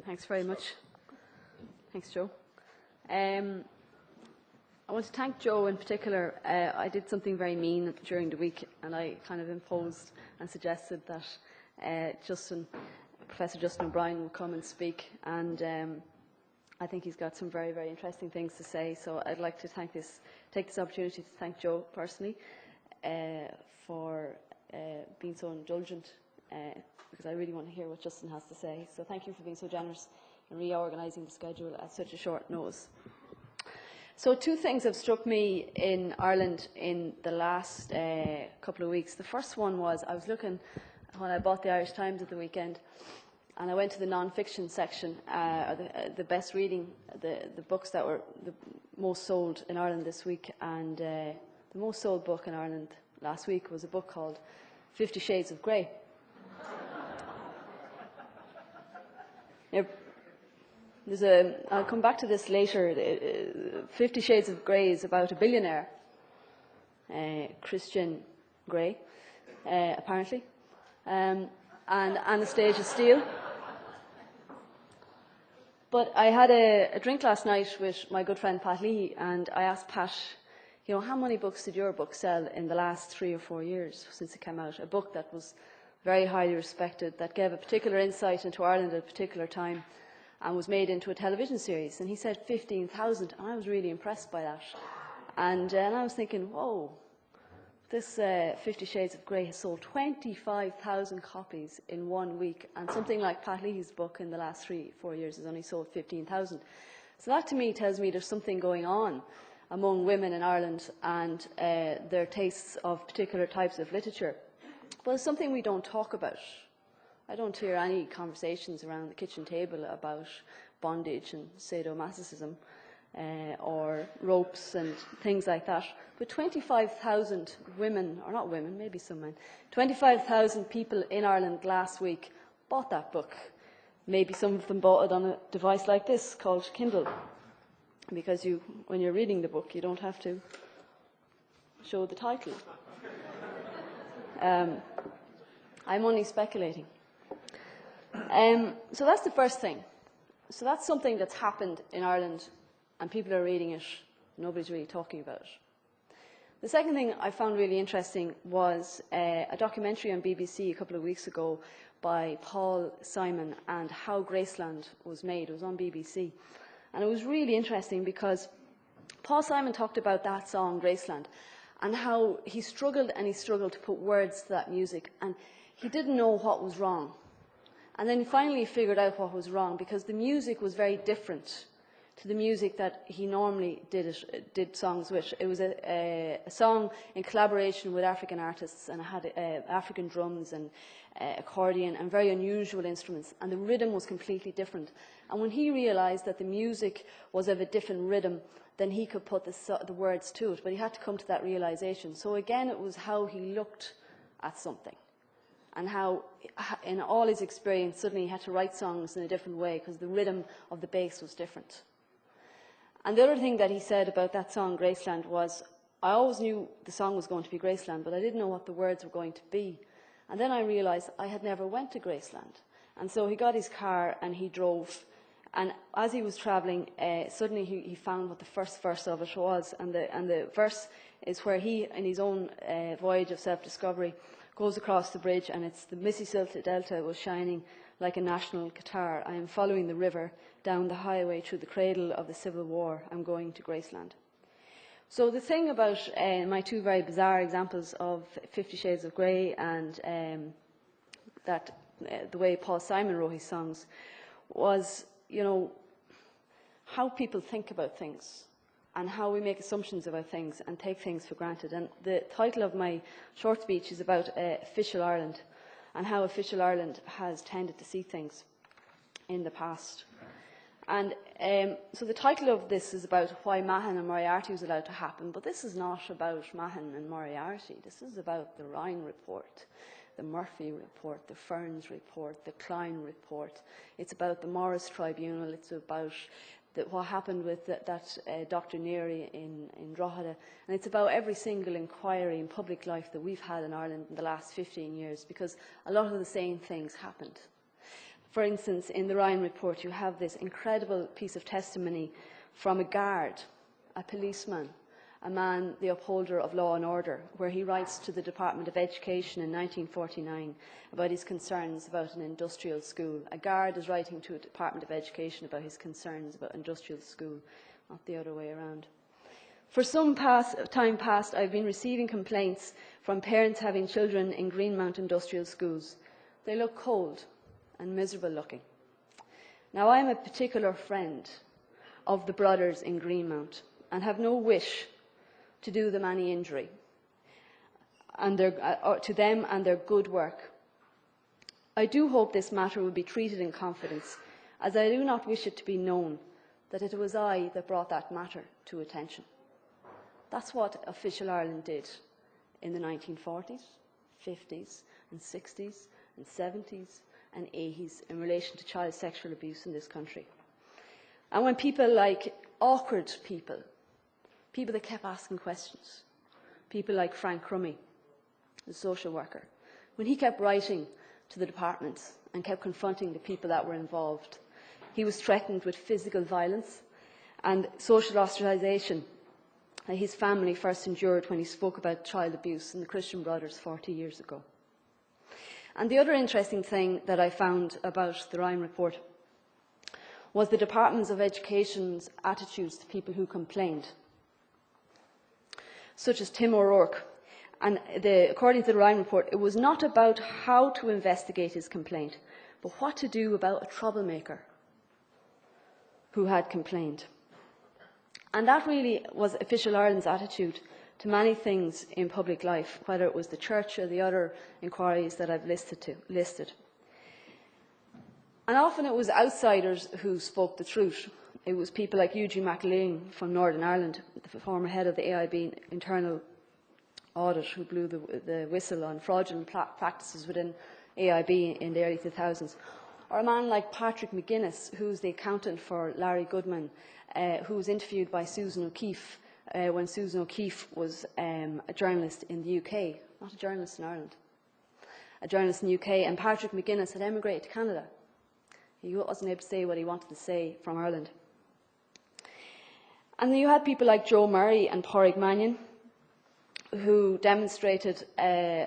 Thanks very much. Thanks, Joe. I want to thank Joe in particular. I did something very mean during the week, and I kind of imposed and suggested that Professor Justin O'Brien will come and speak, and I think he's got some very, very interesting things to say. So I'd like to take this opportunity to thank Joe personally for being so indulgent, because I really want to hear what Justin has to say. So thank you for being so generous in reorganising the schedule at such a short notice. So two things have struck me in Ireland in the last couple of weeks. The first one was I was looking when I bought the Irish Times at the weekend, and I went to the non-fiction section, the best reading, the books that were the most sold in Ireland this week, and the most sold book in Ireland last week was a book called 50 Shades of Grey. I'll come back to this later. 50 Shades of Grey is about a billionaire, Christian Grey, apparently, and Anastasia Steele. But I had a drink last night with my good friend Pat Leahy, and I asked Pat, how many books did your book sell in the last 3 or 4 years since it came out? A book that was very highly respected, that gave a particular insight into Ireland at a particular time, and was made into a television series. And he said 15,000, and I was really impressed by that. And I was thinking, whoa, this 50 Shades of Grey has sold 25,000 copies in 1 week, and something like Pat Leahy's book in the last 3 or 4 years has only sold 15,000. So that to me tells me there's something going on among women in Ireland and their tastes of particular types of literature. But it's something we don't talk about. I don't hear any conversations around the kitchen table about bondage and sadomasochism or ropes and things like that. But 25,000 women, or not women, maybe some men, 25,000 people in Ireland last week bought that book. Maybe some of them bought it on a device like this called Kindle, because when you're reading the book, you don't have to show the title. I'm only speculating. So that's the first thing. So that's something that's happened in Ireland, and people are reading it. Nobody's really talking about it. The second thing I found really interesting was a documentary on BBC a couple of weeks ago by Paul Simon, and How Graceland was made. It was on BBC. And it was really interesting because Paul Simon talked about that song, Graceland, and how he struggled to put words to that music, and he didn't know what was wrong. And then he finally figured out what was wrong, because the music was very different to the music that he normally did songs with. It was a song in collaboration with African artists, and it had African drums and accordion and very unusual instruments, and the rhythm was completely different. And when he realised that the music was of a different rhythm, then he could put the words to it, but he had to come to that realisation. So again, it was how he looked at something, and how, in all his experience, suddenly he had to write songs in a different way because the rhythm of the bass was different. And the other thing that he said about that song, Graceland, was, I always knew the song was going to be Graceland, but I didn't know what the words were going to be. And then I realised I had never went to Graceland. And so he got his car and he drove. And as he was travelling, suddenly he found what the first verse of it was. And the verse is where he, in his own voyage of self-discovery, goes across the bridge, and it's the Mississippi Delta was shining like a national guitar. I am following the river down the highway through the cradle of the Civil War. I'm going to Graceland. So the thing about my two very bizarre examples of 50 Shades of Grey and the way Paul Simon wrote his songs was, how people think about things, and how we make assumptions about things and take things for granted. And the title of my short speech is about official Ireland, and how official Ireland has tended to see things in the past. And so the title of this is about why Mahon and Moriarty was allowed to happen, but this is not about Mahon and Moriarty. This is about the Ryan Report, the Murphy Report, the Ferns Report, the Klein Report. It's about the Morris Tribunal. It's about what happened with that Dr Neary in Drogheda. And it's about every single inquiry in public life that we've had in Ireland in the last 15 years, because a lot of the same things happened. For instance, in the Ryan report, you have this incredible piece of testimony from a guard, a policeman, a man, the upholder of law and order, where he writes to the Department of Education in 1949 about his concerns about an industrial school. A guard is writing to a Department of Education about his concerns about industrial school, not the other way around. For some time past, I've been receiving complaints from parents having children in Greenmount industrial schools. They look cold and miserable looking. Now, I am a particular friend of the brothers in Greenmount and have no wish to do them any injury and to them and their good work. I do hope this matter will be treated in confidence, as I do not wish it to be known that it was I that brought that matter to attention. That's what Official Ireland did in the 1940s, 50s and 60s and 70s and 80s in relation to child sexual abuse in this country. And when people like awkward people that kept asking questions, people like Frank Crummy, the social worker, when he kept writing to the departments and kept confronting the people that were involved, he was threatened with physical violence and social ostracisation that his family first endured when he spoke about child abuse in the Christian Brothers 40 years ago. And the other interesting thing that I found about the Ryan report was the Departments of Education's attitudes to people who complained, such as Tim O'Rourke. And according to the Ryan report, it was not about how to investigate his complaint, but what to do about a troublemaker who had complained. And that really was Official Ireland's attitude to many things in public life, whether it was the church or the other inquiries that I've listed. And often it was outsiders who spoke the truth. It was people like Eugene MacGill from Northern Ireland, the former head of the AIB internal audit, who blew the whistle on fraudulent practices within AIB in the early 2000s. Or a man like Patrick McGuinness, who's the accountant for Larry Goodman, who was interviewed by Susan O'Keefe when Susan O'Keefe was a journalist in the UK, not a journalist in Ireland, a journalist in the UK, and Patrick McGuinness had emigrated to Canada. He wasn't able to say what he wanted to say from Ireland. And then you had people like Joe Murray and Pádraig Mannion, who demonstrated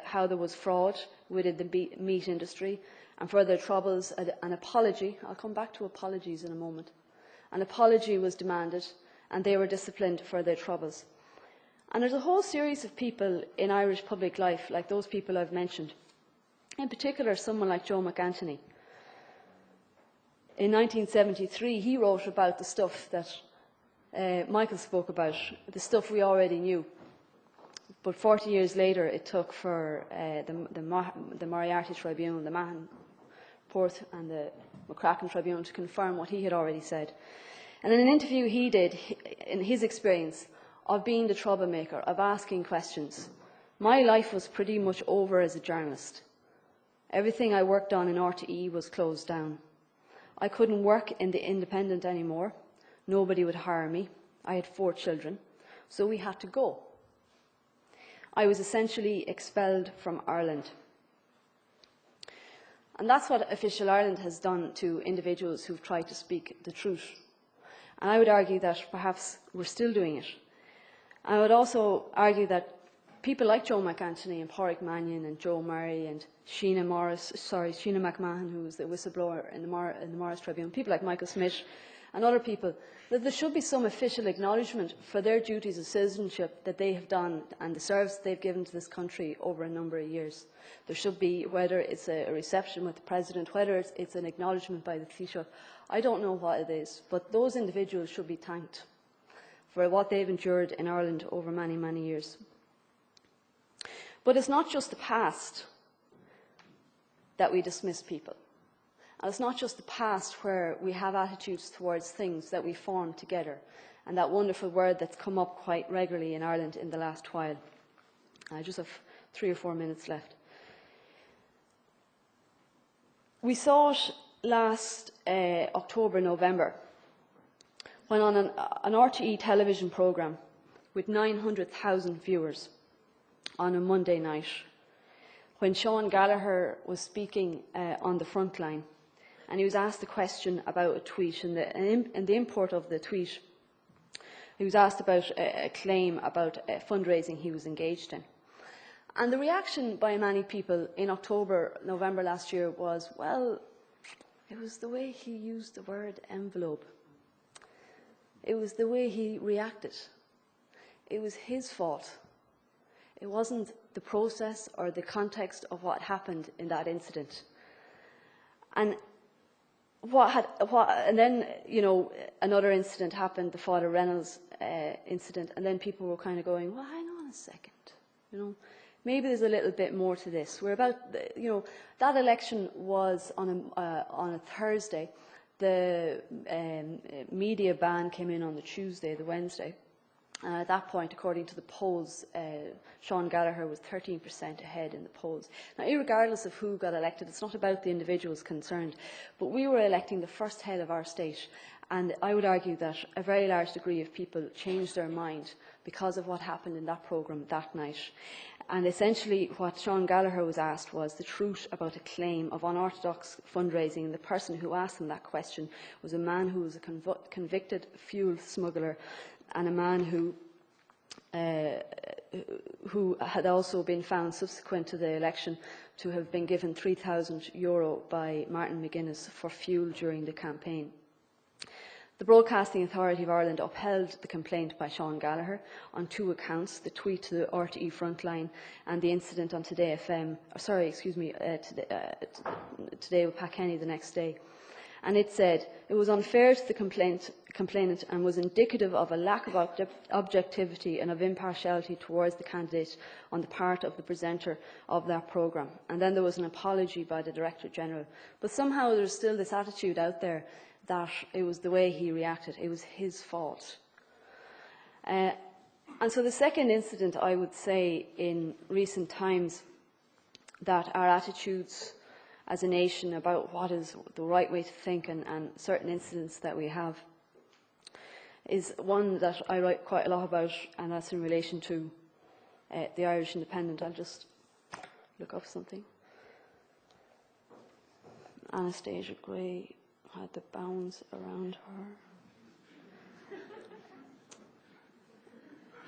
how there was fraud within the meat industry and further troubles. An apology, I'll come back to apologies in a moment, an apology was demanded and they were disciplined for their troubles. And there's a whole series of people in Irish public life, like those people I've mentioned. In particular, someone like Joe McAnthony. In 1973, he wrote about the stuff that Michael spoke about, the stuff we already knew. But 40 years later, it took for the Moriarty Tribunal, the Mahon Report and the McCracken Tribunal to confirm what he had already said. And in an interview he did, in his experience of being the troublemaker, of asking questions, my life was pretty much over as a journalist. Everything I worked on in RTE was closed down. I couldn't work in the Independent anymore. Nobody would hire me. I had 4 children, so we had to go. I was essentially expelled from Ireland. And that's what Official Ireland has done to individuals who've tried to speak the truth. And I would argue that perhaps we're still doing it. I would also argue that people like Joe McAnthony and Pádraig Mannion and Joe Murray and Sheena McMahon, who was the whistleblower in the Morris Tribune, people like Michael Smith and other people, that there should be some official acknowledgement for their duties of citizenship that they have done and the service they've given to this country over a number of years. There should be, whether it's a reception with the President, whether it's an acknowledgement by the Taoiseach, I don't know what it is, but those individuals should be thanked for what they've endured in Ireland over many, many years. But it's not just the past that we dismiss people. And it's not just the past where we have attitudes towards things that we form together, and that wonderful word that's come up quite regularly in Ireland in the last while. I just have 3 or 4 minutes left. We saw it last October, November, when on an RTE television programme with 900,000 viewers on a Monday night, when Sean Gallagher was speaking on the front line, and he was asked a question about a tweet, and the import of the tweet. He was asked about a claim about fundraising he was engaged in. And the reaction by many people in October, November last year was, well, it was the way he used the word envelope. It was the way he reacted. It was his fault. It wasn't the process or the context of what happened in that incident. And then, you know, another incident happened, the Father Reynolds incident, and then people were kind of going, well, hang on a second, you know, maybe there's a little bit more to this. We're about, you know, that election was on a Thursday. The media ban came in on the Tuesday, the Wednesday. At that point, according to the polls, Sean Gallagher was 13% ahead in the polls. Now, irregardless of who got elected, it's not about the individuals concerned, but we were electing the first head of our state, and I would argue that a very large degree of people changed their mind because of what happened in that programme that night. And essentially what Sean Gallagher was asked was the truth about a claim of unorthodox fundraising, and the person who asked him that question was a man who was a convicted fuel smuggler, and a man who had also been found subsequent to the election to have been given €3,000 by Martin McGuinness for fuel during the campaign. The Broadcasting Authority of Ireland upheld the complaint by Sean Gallagher on two accounts: the tweet to the RTE Frontline and the incident on Today FM. Today with Pat Kenny the next day. And it said it was unfair to the complainant and was indicative of a lack of objectivity and of impartiality towards the candidate on the part of the presenter of that programme. And then there was an apology by the Director General. But somehow there's still this attitude out there that it was the way he reacted, it was his fault. And so the second incident, I would say, in recent times, that our attitudes as a nation about what is the right way to think and certain incidents that we have, is one that I write quite a lot about, and that's in relation to the Irish Independent. I'll just look up something. Anastasia Gray had the bounds around her.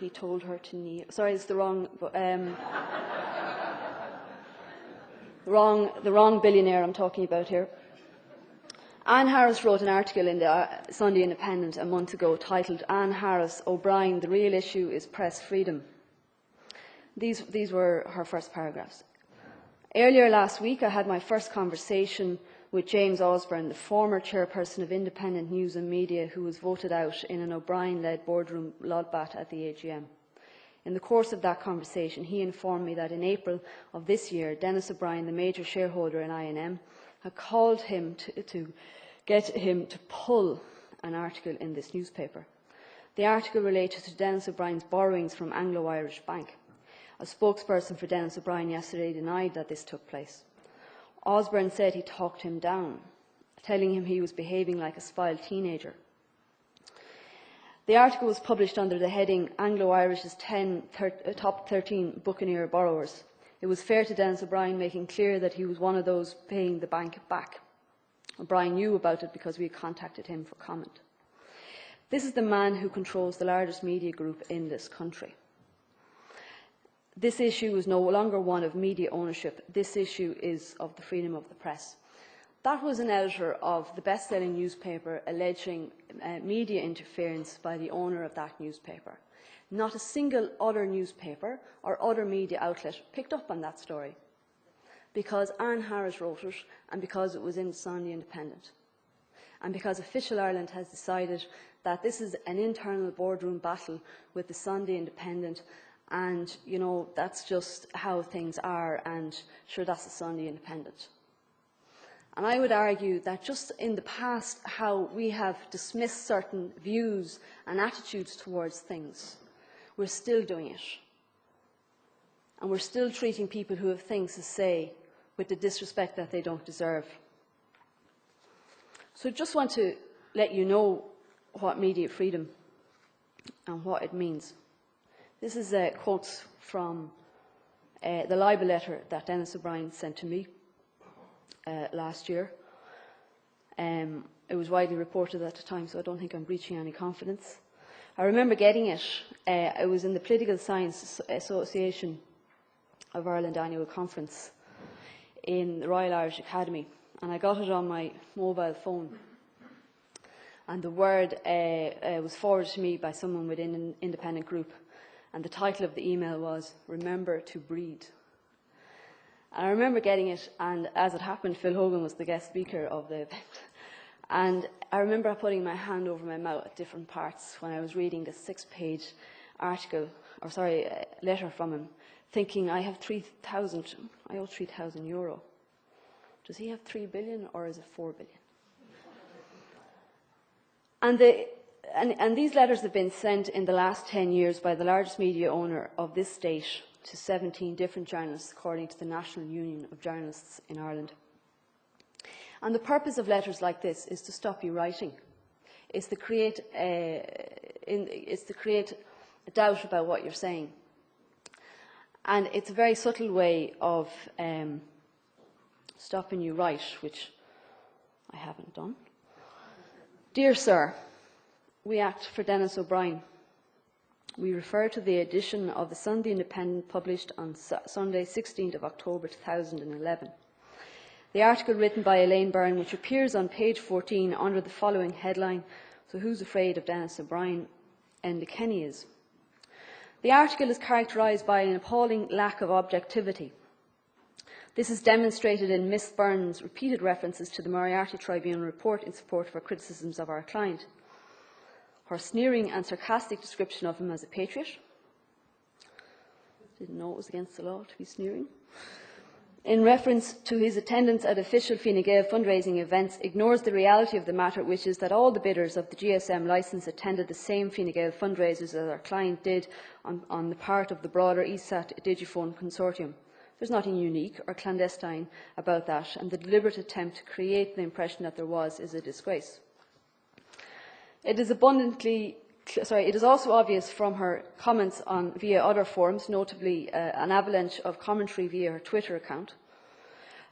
He told her to kneel. Sorry, it's the wrong... the wrong billionaire I'm talking about here. Anne Harris wrote an article in the Sunday Independent a month ago titled "Anne Harris, O'Brien, the real issue is press freedom." These were her first paragraphs. Earlier last week, I had my first conversation with James Osborne, the former chairperson of Independent News and Media, who was voted out in an O'Brien-led boardroom bloodbath at the AGM. In the course of that conversation, he informed me that in April of this year, Denis O'Brien, the major shareholder in INM, had called him to get him to pull an article in this newspaper. The article related to Denis O'Brien's borrowings from Anglo-Irish Bank. A spokesperson for Denis O'Brien yesterday denied that this took place. Osborne said he talked him down, telling him he was behaving like a spoiled teenager. The article was published under the heading "Anglo-Irish's top 13 buccaneer borrowers." It was fair to Denis O'Brien, making clear that he was one of those paying the bank back. O'Brien knew about it because we had contacted him for comment. This is the man who controls the largest media group in this country. This issue is no longer one of media ownership. This issue is of the freedom of the press. That was an editor of the best-selling newspaper alleging media interference by the owner of that newspaper. Not a single other newspaper or other media outlet picked up on that story, because Anne Harris wrote it and because it was in the Sunday Independent, and because Official Ireland has decided that this is an internal boardroom battle with the Sunday Independent, and, you know, that's just how things are, and sure, that's the Sunday Independent. And I would argue that just in the past, how we have dismissed certain views and attitudes towards things, we're still doing it. And we're still treating people who have things to say with the disrespect that they don't deserve. So I just want to let you know what media freedom and what it means. This is quotes from the libel letter that Denis O'Brien sent to me last year. It was widely reported at the time, so I don't think I'm breaching any confidence. I remember getting it. It was in the Political Science Association of Ireland annual conference in the Royal Irish Academy, and I got it on my mobile phone. And the word was forwarded to me by someone within an independent group, and the title of the email was "Remember to Breed." And I remember getting it, and as it happened, Phil Hogan was the guest speaker of the event. And I remember putting my hand over my mouth at different parts when I was reading the 6-page letter from him, thinking, I owe 3,000 euro. Does he have 3 billion or is it 4 billion? And these letters have been sent in the last 10 years by the largest media owner of this state to 17 different journalists, according to the National Union of Journalists in Ireland. And the purpose of letters like this is to stop you writing. It's to create a doubt about what you're saying. And it's a very subtle way of stopping you write, which I haven't done. Dear Sir, we act for Denis O'Brien. We refer to the edition of the Sunday Independent published on Sunday, 16th of October 2011. The article written by Elaine Byrne, which appears on page 14 under the following headline, "So who's afraid of Denis O'Brien? Enda Kenny is." The article is characterised by an appalling lack of objectivity. This is demonstrated in Miss Byrne's repeated references to the Moriarty Tribunal report in support of her criticisms of our client, her sneering and sarcastic description of him as a patriot. Didn't know it was against the law to be sneering. In reference to his attendance at official Fine Gael fundraising events, ignores the reality of the matter, which is that all the bidders of the GSM licence attended the same Fine Gael fundraisers as our client did on the part of the broader ESAT Digifone consortium. There's nothing unique or clandestine about that, and the deliberate attempt to create the impression that there was is a disgrace. It is also obvious from her comments via other forums, notably an avalanche of commentary via her Twitter account,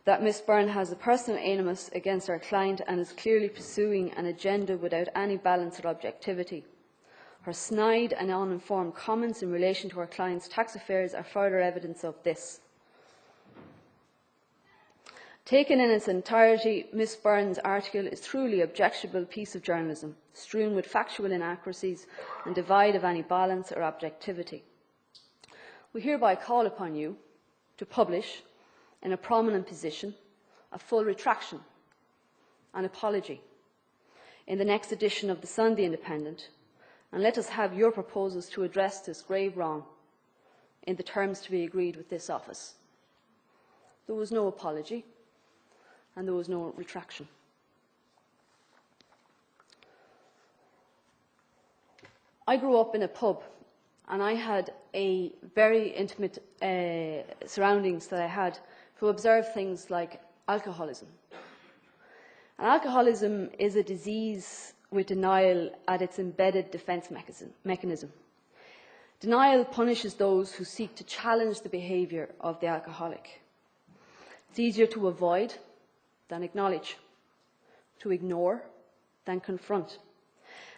that Ms Byrne has a personal animus against our client and is clearly pursuing an agenda without any balance or objectivity. Her snide and uninformed comments in relation to her client's tax affairs are further evidence of this. Taken in its entirety, Ms Byrne's article is truly an objectionable piece of journalism, strewn with factual inaccuracies and devoid of any balance or objectivity. We hereby call upon you to publish, in a prominent position, a full retraction, an apology, in the next edition of the Sunday Independent, and let us have your proposals to address this grave wrong in the terms to be agreed with this office. There was no apology, and there was no retraction. I grew up in a pub, and I had a very intimate surroundings that I had to observe things like alcoholism. And alcoholism is a disease with denial at its embedded defence mechanism. Denial punishes those who seek to challenge the behaviour of the alcoholic. It's easier to avoid than acknowledge, to ignore than confront.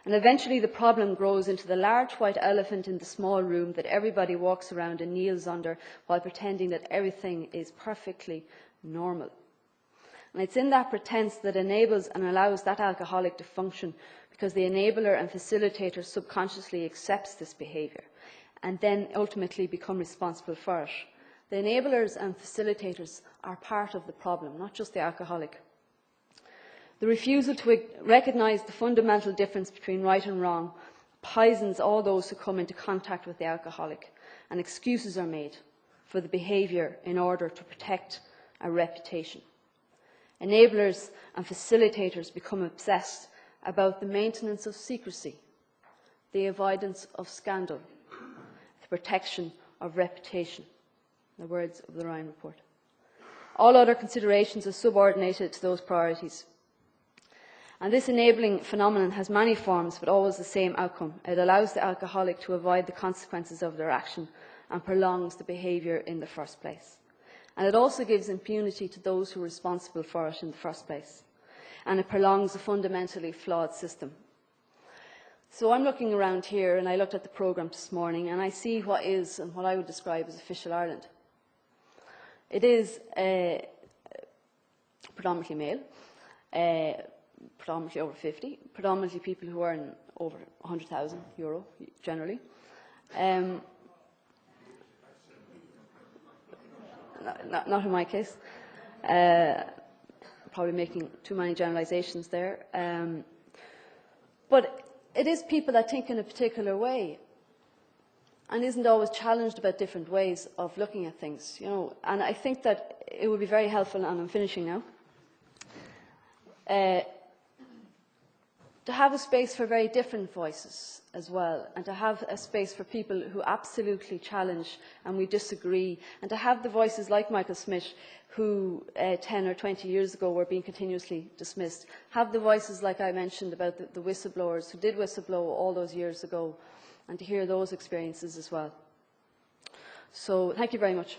And eventually the problem grows into the large white elephant in the small room that everybody walks around and kneels under while pretending that everything is perfectly normal. And it's in that pretense that enables and allows that alcoholic to function, because the enabler and facilitator subconsciously accepts this behaviour and then ultimately become responsible for it. The enablers and facilitators are part of the problem, not just the alcoholic. The refusal to recognise the fundamental difference between right and wrong poisons all those who come into contact with the alcoholic, and excuses are made for the behaviour in order to protect a reputation. Enablers and facilitators become obsessed about the maintenance of secrecy, the avoidance of scandal, the protection of reputation. The words of the Ryan report. All other considerations are subordinated to those priorities. And this enabling phenomenon has many forms, but always the same outcome. It allows the alcoholic to avoid the consequences of their action and prolongs the behaviour in the first place. And it also gives impunity to those who are responsible for it in the first place. and it prolongs a fundamentally flawed system. So I'm looking around here, and I looked at the programme this morning, and I see what is and what I would describe as official Ireland. It is predominantly male, predominantly over 50, predominantly people who earn over €100,000 generally. Not in my case. Probably making too many generalisations there. But it is people that think in a particular way and isn't always challenged about different ways of looking at things, you know. And I think that it would be very helpful, and I'm finishing now, to have a space for very different voices as well, and to have a space for people who absolutely challenge and we disagree, and to have the voices like Michael Smith, who 10 or 20 years ago were being continuously dismissed, have the voices like I mentioned about the whistleblowers who did whistleblow all those years ago, and to hear those experiences as well. So thank you very much.